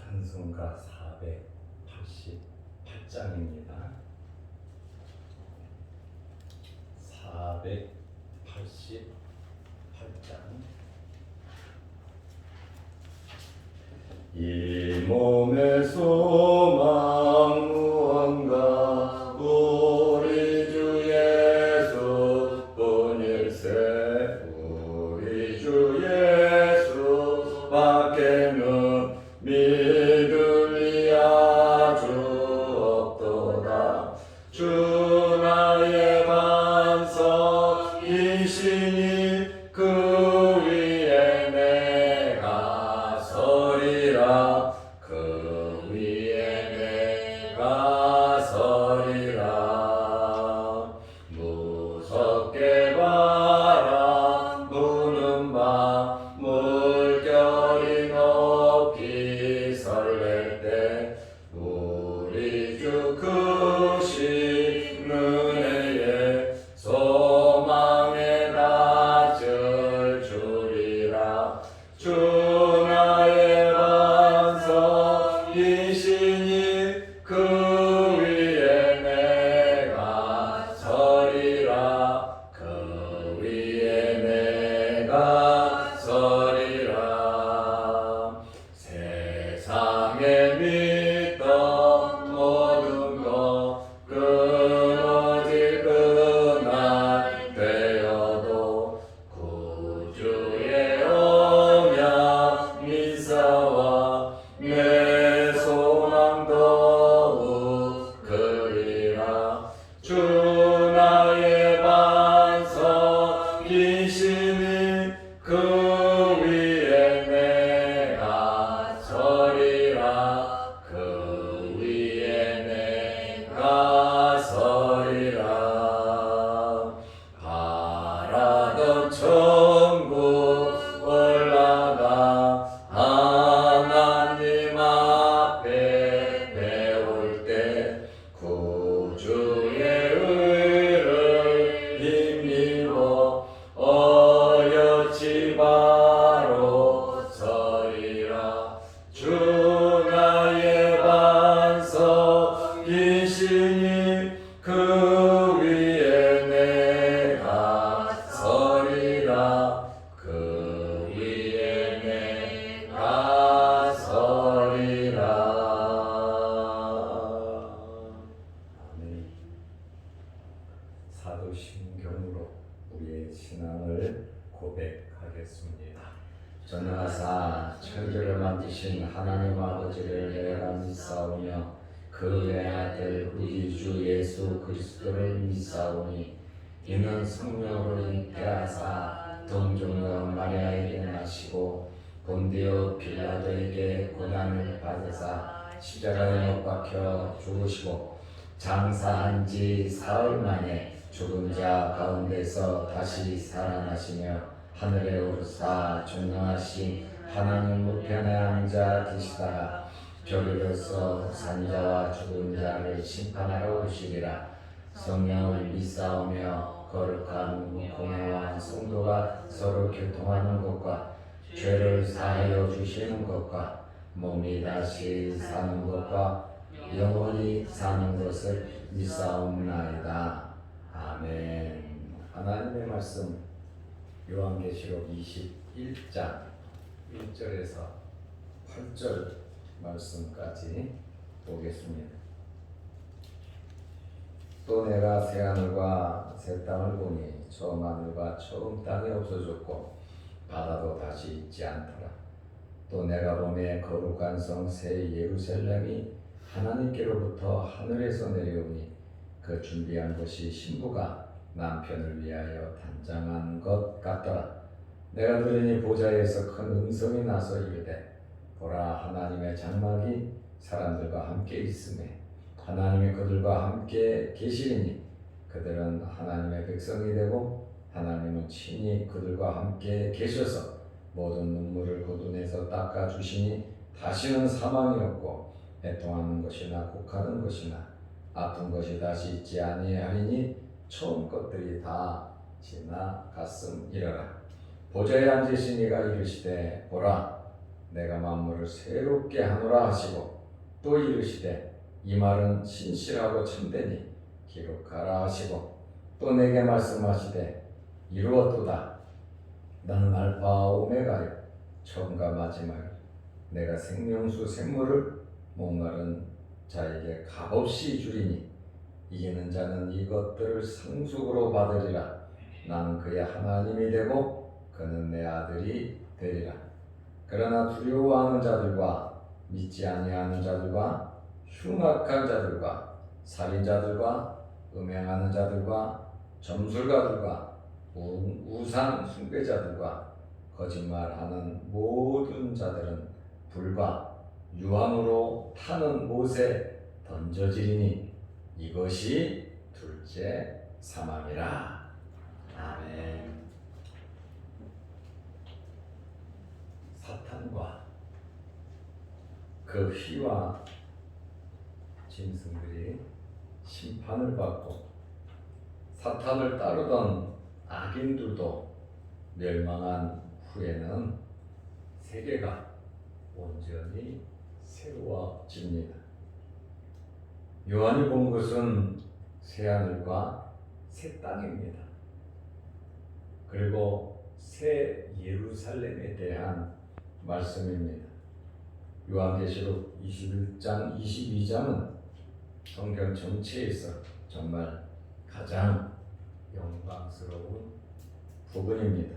찬송가 488장입니다. 488장. 이 몸의 소망 무언가 우리 주 예수뿐일세. 우리 주 예수밖에는 믿음이 아주 없도다. 주 나의 반석이시니 그 위에 내가 서리라. 그 위에 내가 서리라. 무섭게 바람 부는 밤 물결이 높이 설렐 때 우리 주 크신 은혜에 소망에 닿을 줄이라. 주 나의 반석이시니 그 위에 내가 서리라. 그 위에 내가 서리라. 세상에 믿던 모든 것 끊어질 그날 되어도 구주의 언약 미사와 내 소망 더욱 크리라. 주 나의 반석이시니 그 위에 내가 서리라. 그 위에 내가 서리라. 바라던 천국 올라가 하나님 앞에 배울 때 구주의 의를 힘입어 어여지 바로 서리라. 주 나의 반석이시니 그 위에 내가 서리라. 그 위에 내가 서리라. 아멘. 사도신경으로 우리의 신앙을 고백하겠습니다. 전하사 천지를 만드신 하나님 아버지를 내가 믿사오며 그 외아들 우리 주 예수 그리스도를 믿사오니 이는 성령으로 잉태하사 동정녀 마리아에게 나시고 본디오 빌라도에게 고난을 받으사 십자가에 못 박혀 죽으시고 장사한 지 사흘 만에 죽은 자 가운데서 다시 살아나시며 하늘에 오르사 존귀하신 하나님 우편에 앉아 계시다가 저리로서 산자와 죽은 자를 심판하러 오시리라. 성령을 믿사오며 거룩한 공회와 성도가 서로 교통하는 것과 죄를 사하여 주시는 것과 몸이 다시 사는 것과 영원히 사는 것을 믿사옵나이다. 아멘. 하나님의 말씀 요한계시록 21장 1절에서 8절 말씀까지 보겠습니다. 또 내가 새하늘과 새 땅을 보니 처음 하늘과 처음 땅이 없어졌고 바다도 다시 있지 않더라. 또 내가 보매 거룩한 성 새 예루살렘이 하나님께로부터 하늘에서 내려오니 그 준비한 것이 신부가 남편을 위하여 단장한 것 같더라. 내가 들으니 보좌에서 큰 음성이 나서 이르되 보라, 하나님의 장막이 사람들과 함께 있으매 하나님이 그들과 함께 계시리니 그들은 하나님의 백성이 되고 하나님은 친히 그들과 함께 계셔서 모든 눈물을 그 눈에서 닦아주시니 다시는 사망이 없고 애통하는 것이나 곡하는 것이나 아픈 것이 다시 있지 아니하리니 처음 것들이 다 지나갔음이러라. 보좌에 앉으신 이가 이르시되 보라, 내가 만물을 새롭게 하노라 하시고 또 이르시되 이 말은 신실하고 참되니 기록하라 하시고 또 내게 말씀하시되 이루었도다. 나는 알파와 오메가요 처음과 마지막이라. 내가 생명수 샘물을 목마른 자에게 값없이 주리니 이기는 자는 이것들을 상속으로 받으리라. 나는 그의 하나님이 되고 그는 내 아들이 되리라. 그러나 두려워하는 자들과 믿지 아니하는 자들과 흉악한 자들과 살인자들과 음행하는 자들과 점술가들과 우상 숭배자들과 거짓말하는 모든 자들은 불과 유황으로 타는 못에 던져지리니 이것이 둘째 사망이라. 아멘. 사탄과 그 휘와 짐승들이 심판을 받고 사탄을 따르던 악인들도 멸망한 후에는 세계가 온전히 새로워집니다. 요한이 본 것은 새하늘과 새 땅입니다. 그리고 새 예루살렘에 대한 말씀입니다. 요한계시록 21장, 22장은 성경 전체에서 정말 가장 영광스러운 부분입니다.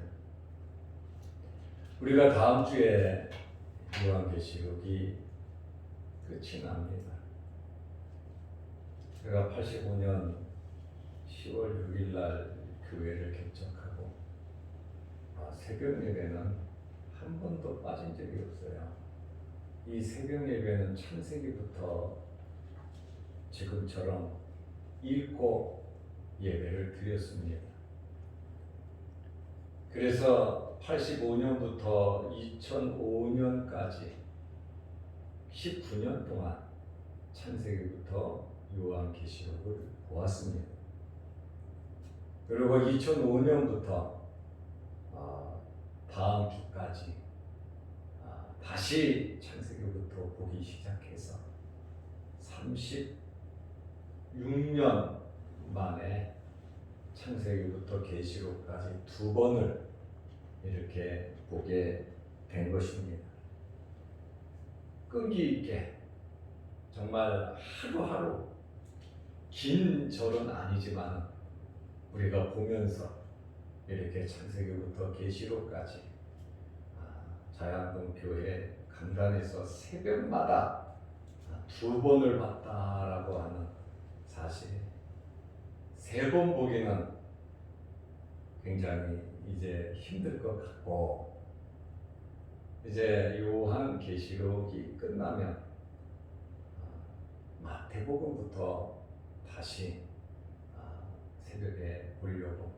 우리가 다음 주에 요한계시록이 끝이 납니다. 제가 85년 10월 6일 날 교회를 개척하고 새벽 예배는 한 번도 빠진 적이 없어요. 이 새벽 예배는 창세기부터 지금처럼 읽고 예배를 드렸습니다. 그래서 85년부터 2005년까지 19년 동안 창세기부터 요한계시록을 보았습니다. 그리고 2005년부터 다음 주까지 다시 창세기부터 보기 시작해서 36년 만에 창세기부터 계시록까지 두 번을 이렇게 보게 된 것입니다. 끈기 있게 정말 하루하루 긴 절은 아니지만 우리가 보면서 이렇게 창세기부터 계시록까지 자양동 교회 강단에서 새벽마다 두 번을 봤다라고 하는 사실, 세 번 보기는 굉장히 이제 힘들 것 같고, 이제 요한계시록이 끝나면 마태복음부터 다시 새벽에 보려고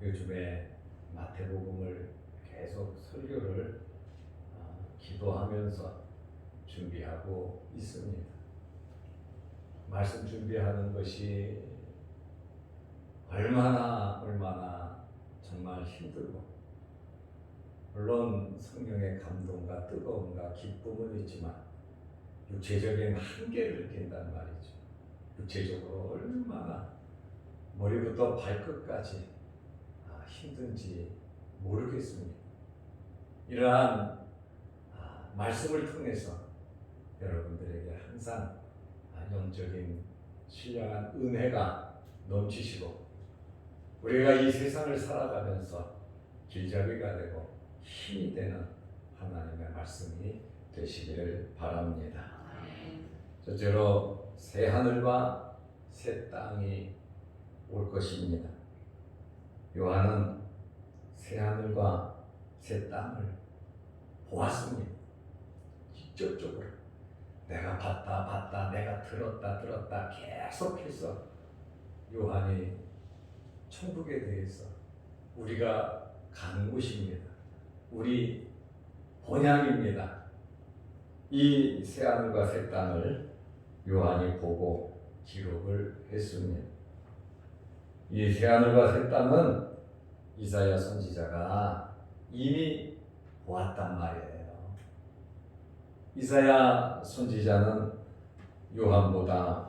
요즘에 마태복음을 계속 설교를 기도하면서 준비하고 있습니다. 말씀 준비하는 것이 얼마나 정말 힘들고, 물론 성령의 감동과 뜨거움과 기쁨은 있지만 육체적인 한계를 느낀단 말이죠. 육체적으로 얼마나 머리부터 발끝까지 힘든지 모르겠습니다. 이러한 말씀을 통해서 여러분들에게 항상 영적인 신령한 은혜가 넘치시고, 우리가 이 세상을 살아가면서 길잡이가 되고 힘이 되는 하나님의 말씀이 되시기를 바랍니다. 첫째로 새 하늘과 새 땅이 올 것입니다. 요한은 새 하늘과 새 땅을 보았습니다. 직접적으로 내가 봤다, 내가 들었다 계속해서 요한이 천국에 대해서 우리가 가는 곳입니다. 우리 본향입니다. 이 새 하늘과 새 땅을 요한이 보고 기록을 했습니다. 이 새 하늘과 새 땅은 이사야 선지자가 이미 보았단 말이에요. 이사야 선지자는 요한보다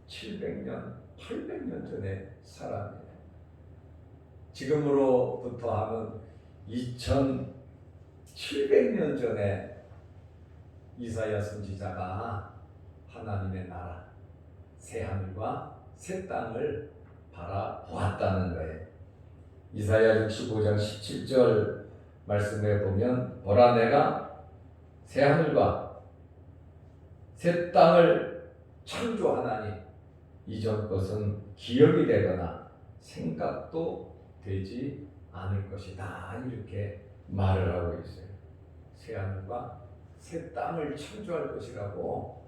700년, 800년 전에 사람이에요. 지금으로부터 하면 2700년 전에 이사야 선지자가 하나님의 나라, 새 하늘과 새 땅을 바라보았다는 거예요. 이사야 65장 17절 말씀에 보면 보라 내가 새 하늘과 새 땅을 창조하나니 이전 것은 기억이 되거나 생각도 되지 않을 것이다. 이렇게 말을 하고 있어요. 새 하늘과 새 땅을 창조할 것이라고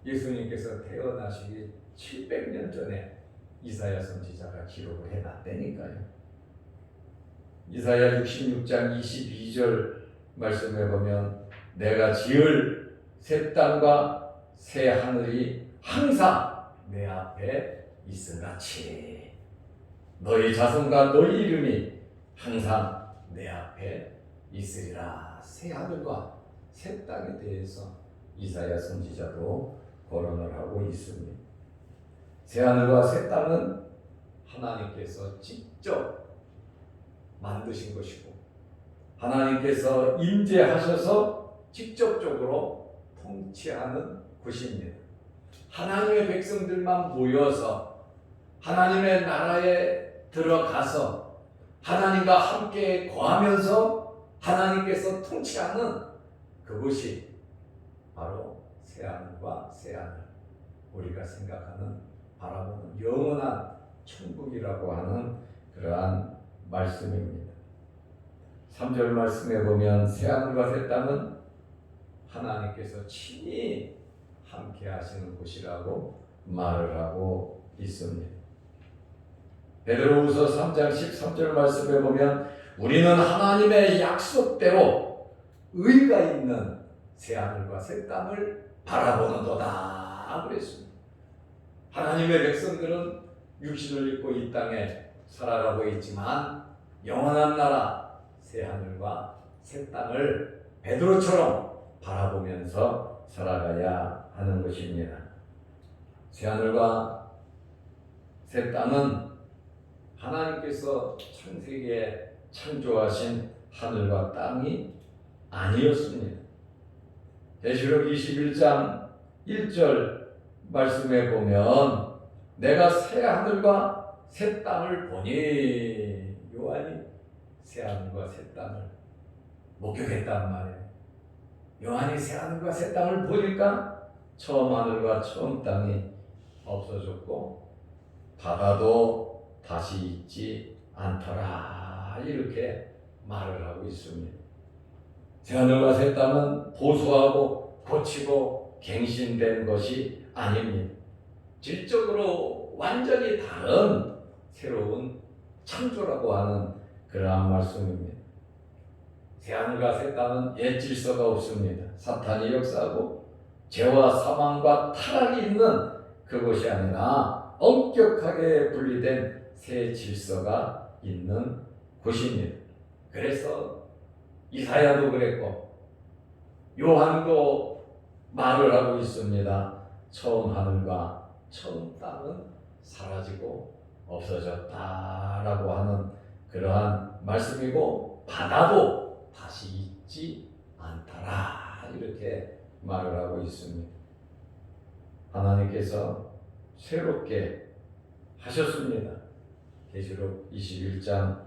예수님께서 태어나시기 700년 전에 이사야 선지자가 기록을 해놨다니까요. 이사야 66장 22절 말씀에 보면 내가 지을 새 땅과 새 하늘이 항상 내 앞에 있음같이 너희 자손과 너희 이름이 항상 내 앞에 있으리라. 새 하늘과 새 땅에 대해서 이사야 선지자도 거론을 하고 있습니다. 새 하늘과 새 땅은 하나님께서 직접 만드신 것이고 하나님께서 임재하셔서 직접적으로 통치하는 곳입니다. 하나님의 백성들만 모여서 하나님의 나라에 들어가서 하나님과 함께 거하면서 하나님께서 통치하는 그곳이 바로 새하늘과 새하늘, 우리가 생각하는 바라보는 영원한 천국이라고 하는 그러한 말씀입니다. 3절 말씀에 보면 새하늘과 새 땅은 하나님께서 친히 함께 하시는 곳이라고 말을 하고 있습니다. 베드로후서 3장 13절 말씀에 보면 우리는 하나님의 약속대로 의가 있는 새하늘과 새 땅을 바라보는도다 그랬습니다. 하나님의 백성들은 육신을 입고 이 땅에 살아가고 있지만 영원한 나라 새하늘과 새 땅을 베드로처럼 바라보면서 살아가야 하는 것입니다. 새하늘과 새 땅은 하나님께서 창세기에 창조하신 하늘과 땅이 아니었습니다. 계시록 21장 1절 말씀에 보면 내가 새 하늘과 새 땅을 보니 요한이 새 하늘과 새 땅을 목격했단 말이에요. 요한이 새 하늘과 새 땅을 보니까 처음 하늘과 처음 땅이 없어졌고 바다도 다시 있지 않더라 이렇게 말을 하고 있습니다. 새 하늘과 새 땅은 보수하고 고치고 갱신된 것이 아닙니다. 질적으로 완전히 다른 새로운 창조라고 하는 그러한 말씀입니다. 새하늘과 새 땅은 옛 질서가 없습니다. 사탄이 역사하고 죄와 사망과 타락이 있는 그것이 아니라 엄격하게 분리된 새 질서가 있는 곳입니다. 그래서 이사야도 그랬고 요한도 말을 하고 있습니다. 처음 하늘과 처음 땅은 사라지고 없어졌다라고 하는 그러한 말씀이고 바다도 다시 있지 않더라 이렇게 말을 하고 있습니다. 하나님께서 새롭게 하셨습니다. 계시록 21장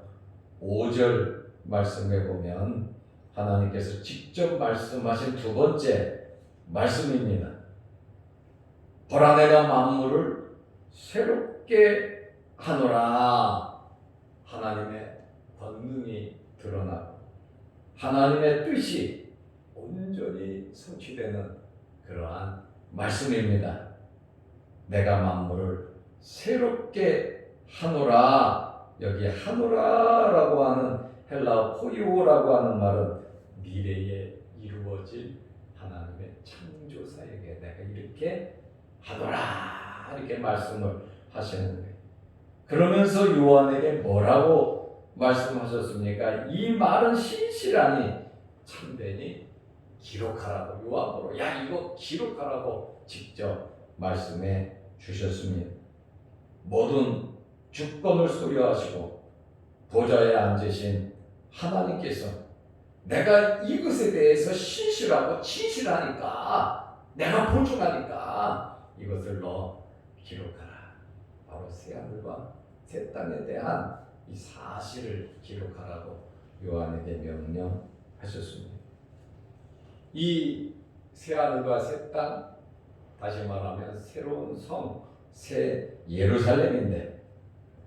5절 말씀에 보면 하나님께서 직접 말씀하신 두 번째 말씀입니다. 보라 내가 만물을 새롭게 하노라. 하나님의 권능이 드러나고 하나님의 뜻이 온전히 성취되는 그러한 말씀입니다. 내가 만물을 새롭게 하노라. 여기 하노라라고 하는 헬라어 포이오라고 하는 말은 미래에 이루어질 하나님의 창조사에게 내가 이렇게 하노라 이렇게 말씀을 하시는 거예요. 그러면서 요한에게 뭐라고 말씀하셨습니까? 이 말은 신실하니 참되니 기록하라고 요한으로 야 이거 기록하라고 직접 말씀해 주셨습니다. 모든 주권을 소유하시고 보좌에 앉으신 하나님께서 내가 이것에 대해서 신실하고 진실하니까 내가 보증하니까 이것을 너 기록하라. 바로 새하늘과 새 땅에 대한 이 사실을 기록하라고 요한에게 명령하셨습니다. 이 새하늘과 새 땅, 다시 말하면 새로운 성, 새 예루살렘인데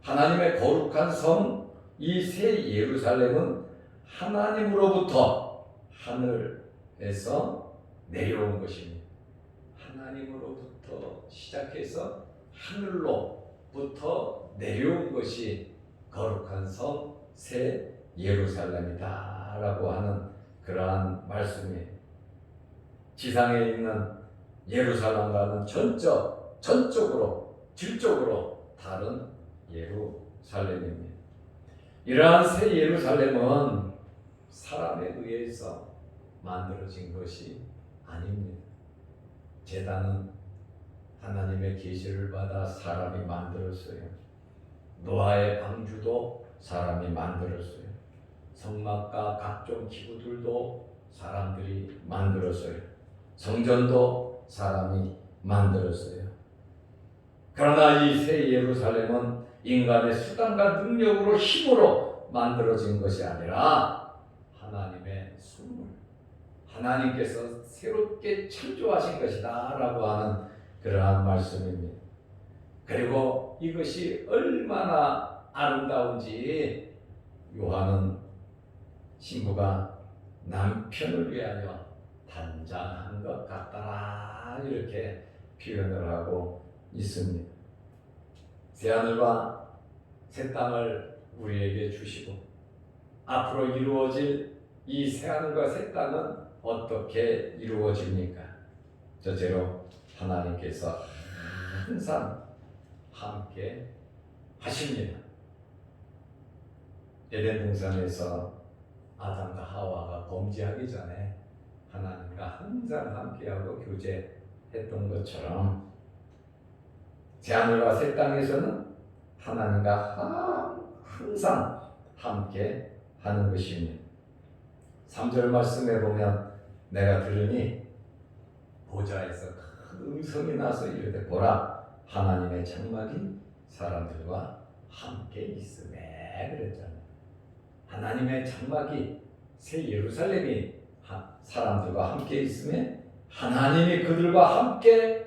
하나님의 거룩한 성, 이 새 예루살렘은 하나님으로부터 하늘에서 내려온 것입니다. 하나님으로부터 시작해서 하늘로부터 내려온 것이 거룩한 성, 새 예루살렘이다 라고 하는 그러한 말씀이에요. 지상에 있는 예루살렘과는 전적으로 질적으로 다른 예루살렘입니다. 이러한 새 예루살렘은 사람에 의해서 만들어진 것이 아닙니다. 제단은 하나님의 계시를 받아 사람이 만들었어요. 노아의 방주도 사람이 만들었어요. 성막과 각종 기구들도 사람들이 만들었어요. 성전도 사람이 만들었어요. 그러나 이 새 예루살렘은 인간의 수단과 능력으로 힘으로 만들어진 것이 아니라 하나님의 선물, 하나님께서 새롭게 창조하신 것이다 라고 하는 그러한 말씀입니다. 그리고 이것이 얼마나 아름다운지 요한은 신부가 남편을 위하여 단장한 것 같더라 이렇게 표현을 하고 있습니다. 새하늘과 새 땅을 우리에게 주시고 앞으로 이루어질 이 새하늘과 새 땅은 어떻게 이루어집니까? 첫째로 하나님께서 항상 함께 하십니다. 에덴 동산에서 아담과 하와가 범죄하기 전에 하나님과 항상 함께하고 교제했던 것처럼 새하늘과 새 땅에서는 하나님과 항상 함께 하는 것입니다. 3절 말씀에 보면 내가 들으니 보좌에서 큰 음성이 나서 이르되 보라 하나님의 장막이 사람들과 함께 있으매 그랬잖아요. 하나님의 장막이 새 예루살렘이 사람들과 함께 있으매 하나님이 그들과 함께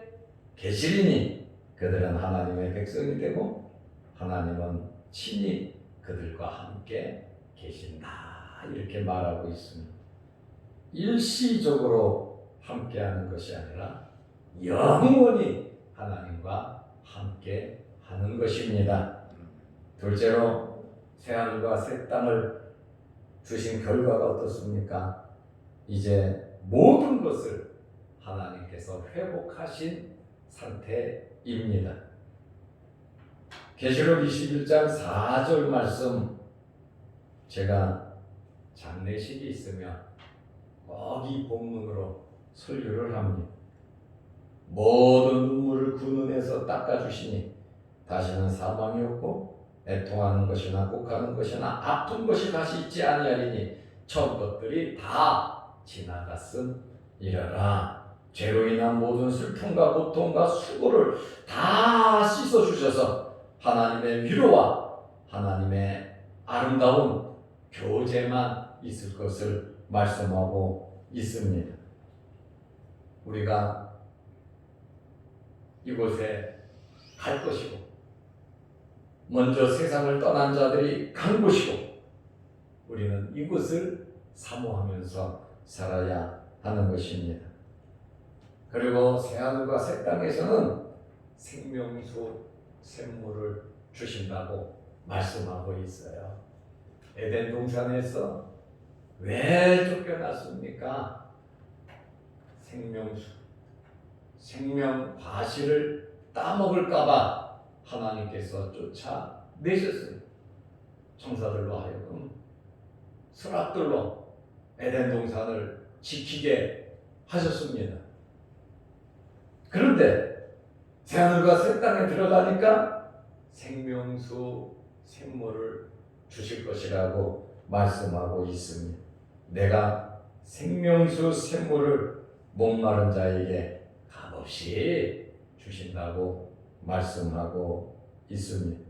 계시리니 그들은 하나님의 백성이 되고 하나님은 친히 그들과 함께 계신다 이렇게 말하고 있습니다. 일시적으로 함께하는 것이 아니라 영원히 하나님과 함께 하는 것입니다. 둘째로 새하늘과 새 땅을 주신 결과가 어떻습니까? 이제 모든 것을 하나님께서 회복하신 상태입니다. 계시록 21장 4절 말씀 제가 장례식이 있으면 꼭 이 본문으로 설교를 합니다. 모든 눈물을 그 눈에서 닦아주시니 다시는 사망이 없고 애통하는 것이나 곡하는 것이나 아픈 것이 다시 있지 아니하리니 첫 것들이 다 지나갔음이라라. 죄로 인한 모든 슬픔과 고통과 수고를 다 씻어주셔서 하나님의 위로와 하나님의 아름다운 교제만 있을 것을 말씀하고 있습니다. 우리가 이곳에 갈 것이고 먼저 세상을 떠난 자들이 간 곳이고 우리는 이곳을 사모하면서 살아야 하는 것입니다. 그리고 새하늘과 새 땅에서는 생명수 샘물을 주신다고 말씀하고 있어요. 에덴 동산에서 왜 쫓겨났습니까? 생명수, 생명 과실을 따먹을까봐 하나님께서 쫓아내셨어요. 청사들로 하여금 수락들로 에덴 동산을 지키게 하셨습니다. 그런데 새하늘과 새 땅에 들어가니까 생명수 샘물을 주실 것이라고 말씀하고 있습니다. 내가 생명수 샘물을 목마른 자에게 값없이 주신다고 말씀하고 있습니다.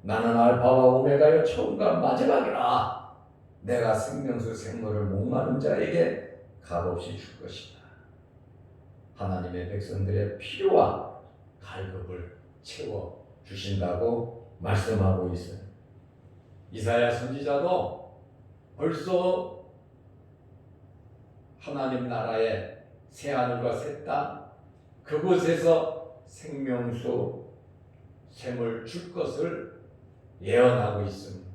나는 알파와 오메가요 처음과 마지막이라. 내가 생명수 샘물을 목마른 자에게 값없이 줄 것이다. 하나님의 백성들의 필요와 갈급을 채워 주신다고 말씀하고 있어요. 이사야 선지자도 벌써 하나님 나라의 새하늘과 새 땅 그곳에서 생명수 샘을 줄 것을 예언하고 있습니다.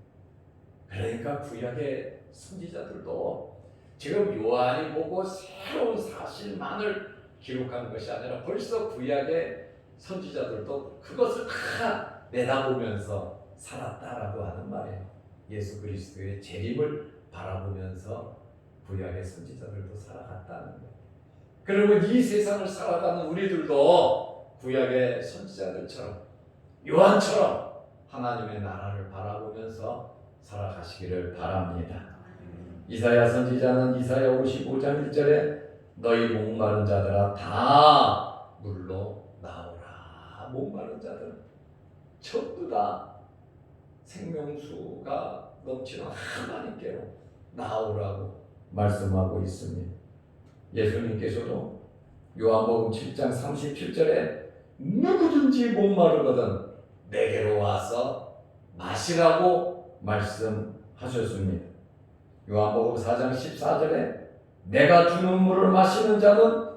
그러니까 구약의 선지자들도 지금 요한이 보고 새로운 사실만을 기록한 것이 아니라 벌써 구약의 선지자들도 그것을 다 내다보면서 살았다라고 하는 말이에요. 예수 그리스도의 재림을 바라보면서 구약의 선지자들도 살아갔다는 거예요. 그러면 이 세상을 살아가는 우리들도 구약의 선지자들처럼 요한처럼 하나님의 나라를 바라보면서 살아가시기를 바랍니다. 이사야 선지자는 이사야 55장 1절에 너희 목마른 자들아 다 물로 나오라. 목마른 자들은 전부 다 생명수가 넘치는 하나님께로 나오라고 말씀하고 있습니다. 예수님께서도 요한복음 7장 37절에 누구든지 목마르거든 내게로 와서 마시라고 말씀하셨습니다. 요한복음 4장 14절에 내가 주는 물을 마시는 자는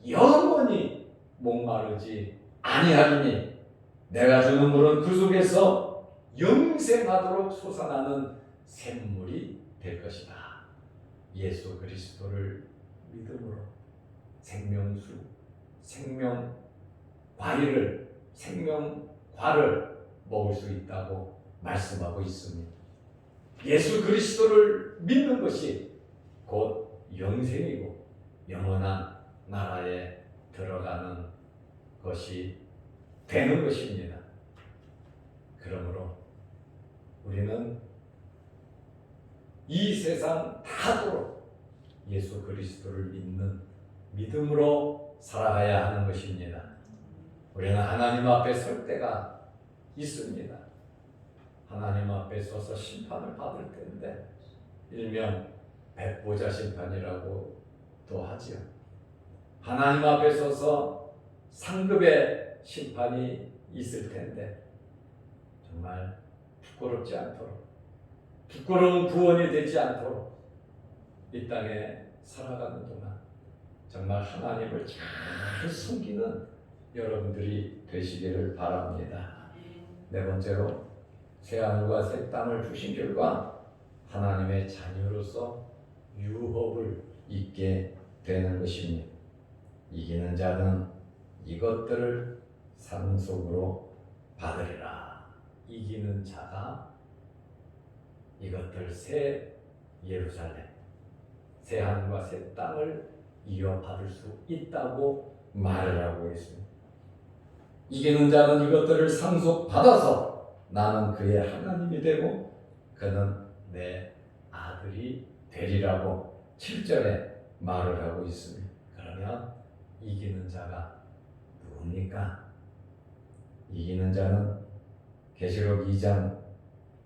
영원히 목마르지 아니하리니 내가 주는 물은 그 속에서 영생하도록 솟아나는 샘물이 될 것이다. 예수 그리스도를 믿음으로 생명수, 생명과일을, 생명과를 먹을 수 있다고 말씀하고 있습니다. 예수 그리스도를 믿는 것이 곧 영생이고 영원한 나라에 들어가는 것이 되는 것입니다. 그러므로 우리는 이 세상 다도록 예수 그리스도를 믿는 믿음으로 살아가야 하는 것입니다. 우리는 하나님 앞에 설 때가 있습니다. 하나님 앞에 서서 심판을 받을 때인데 일명 백보자 심판이라고도 하지요. 하나님 앞에 서서 상급의 심판이 있을 텐데 정말 부끄럽지 않도록 부끄러운 구원이 되지 않도록 이 땅에 살아가는 동안 정말 하나님을 잘 섬기는 여러분들이 되시기를 바랍니다. 네 번째로 새하늘과 새 땅을 주신 결과 하나님의 자녀로서 유업을 잊게 되는 것입니다. 이기는 자는 이것들을 상속으로 받으리라. 이기는 자가 이것들 새 예루살렘, 새 하늘과 새 땅을 이어받을 수 있다고 말을 하고 있습니다. 이기는 자는 이것들을 상속받아서 나는 그의 하나님이 되고 그는 내 아들이 되리라고 7절에 말을 하고 있습니다. 그러면 이기는 자가 누굽니까? 이기는 자는 계시록 2장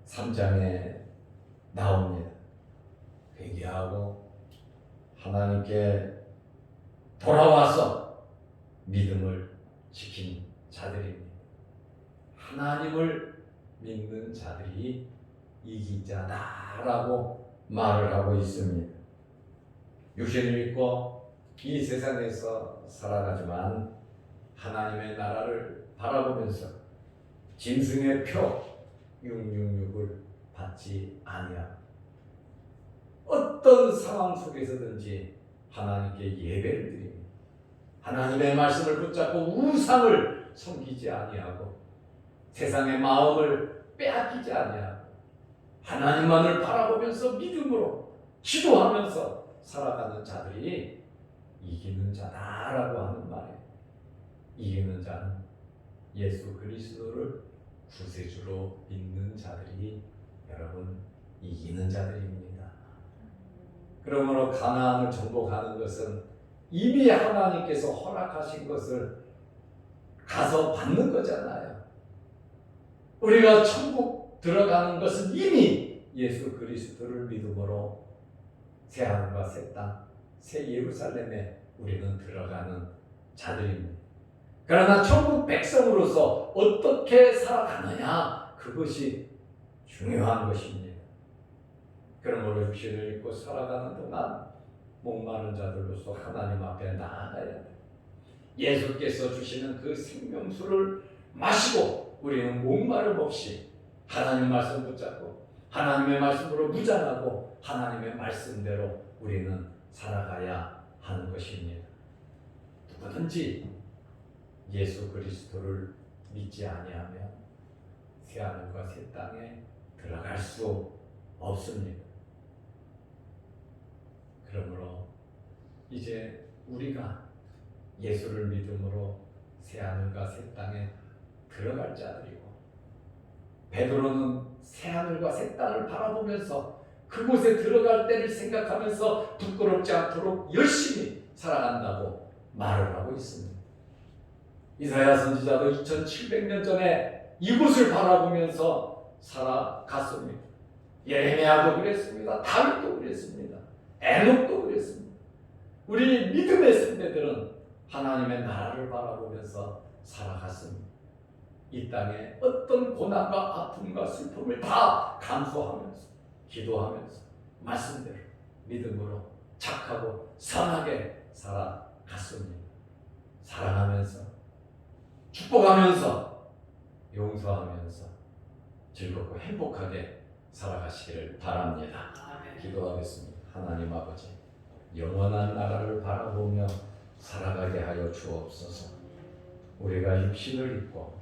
3장에 나옵니다. 회개하고 하나님께 돌아와서 믿음을 지킨 자들입니다. 하나님을 믿는 자들이 이기자다라고 말을 하고 있습니다. 육신을 입고 이 세상에서 살아가지만 하나님의 나라를 바라보면서 짐승의 표 666을 받지 아니하고 어떤 상황 속에서든지 하나님께 예배를 드립니다. 하나님의 말씀을 붙잡고 우상을 섬기지 아니하고 세상의 마음을 빼앗기지 아니하고 하나님만을 바라보면서 믿음으로 기도하면서 살아가는 자들이 이기는 자다라고 하는 말이에요. 이기는 자는 예수 그리스도를 구세주로 믿는 자들이 여러분 이기는 자들입니다. 그러므로 가나안을 정복하는 것은 이미 하나님께서 허락하신 것을 가서 받는 거잖아요. 우리가 천국 들어가는 것은 이미 예수 그리스도를 믿음으로 새 하늘과 새 땅, 새 예루살렘에 우리는 들어가는 자들입니다. 그러나 천국 백성으로서 어떻게 살아가느냐, 그것이 중요한 것입니다. 그러므로 육신을 입고 살아가는 동안 목마른 자들로서 하나님 앞에 나아가야 돼요. 예수께서 주시는 그 생명수를 마시고 우리는 목마름 없이 하나님 말씀 붙잡고 하나님의 말씀으로 무장하고 하나님의 말씀대로 우리는 살아가야 하는 것입니다. 누구든지 예수 그리스도를 믿지 아니하면 새 하늘과 새 땅에 들어갈 수 없습니다. 그러므로 이제 우리가 예수를 믿음으로 새 하늘과 새 땅에 들어갈 자들이고, 베드로는 새 하늘과 새 땅을 바라보면서 그곳에 들어갈 때를 생각하면서 부끄럽지 않도록 열심히 살아간다고 말을 하고 있습니다. 이사야 선지자도 2700년 전에 이곳을 바라보면서 살아갔습니다. 예레미야도 그랬습니다. 다윗도 그랬습니다. 에녹도 그랬습니다. 우리 믿음의 선배들은 하나님의 나라를 바라보면서 살아갔습니다. 이 땅에 어떤 고난과 아픔과 슬픔을 다 감수하면서 기도하면서 말씀대로 믿음으로 착하고 선하게 살아갔습니다. 사랑하면서 축복하면서 용서하면서 즐겁고 행복하게 살아가시기를 바랍니다. 기도하겠습니다. 하나님 아버지, 영원한 나라를 바라보며 살아가게 하여 주옵소서. 우리가 육신을 입고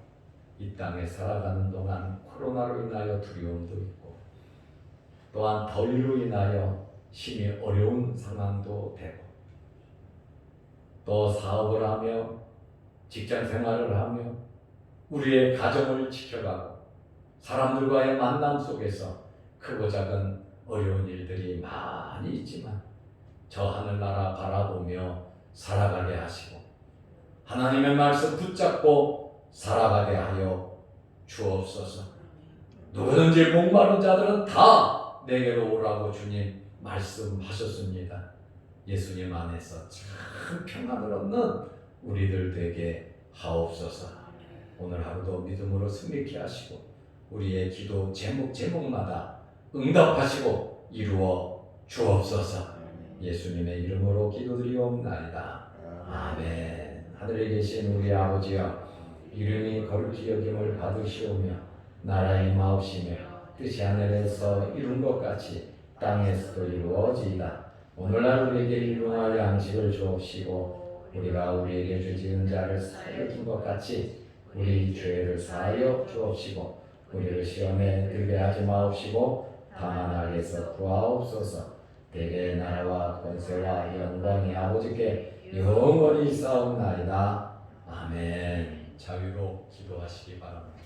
이 땅에 살아가는 동안 코로나로 인하여 두려움도 있고, 또한 더위로 인하여 심히 어려운 상황도 되고, 또 사업을 하며 직장 생활을 하며 우리의 가정을 지켜가고 사람들과의 만남 속에서 크고 작은 어려운 일들이 많이 있지만 저 하늘나라 바라보며 살아가게 하시고 하나님의 말씀 붙잡고 살아가게 하여 주옵소서. 누구든지 목마른 자들은 다 내게로 오라고 주님 말씀하셨습니다. 예수님 안에서 참 평안을 얻는 우리들 되게 하옵소서. 오늘 하루도 믿음으로 승리케 하시고 우리의 기도 제목마다 응답하시고 이루어 주옵소서. 예수님의 이름으로 기도드리옵나이다. 아멘. 하늘에 계신 우리 아버지여, 이름이 거룩히 여김을 받으시오며 나라의 임하옵시며 뜻이 하늘에서 이룬 것 같이 땅에서도 이루어지이다. 오늘날 우리에게 일용할 양식을 주옵시고 우리가 우리에게 죄지은 자를 사하여 준 것 같이 우리 죄를 사하여 주옵시고 우리를 시험에 들게 하지 마옵시고 다만 악에서 구하옵소서. 대개의 나라와 권세와 영광이 아버지께 영원히 있사옵나이다. 아멘. 자유로 기도하시기 바랍니다.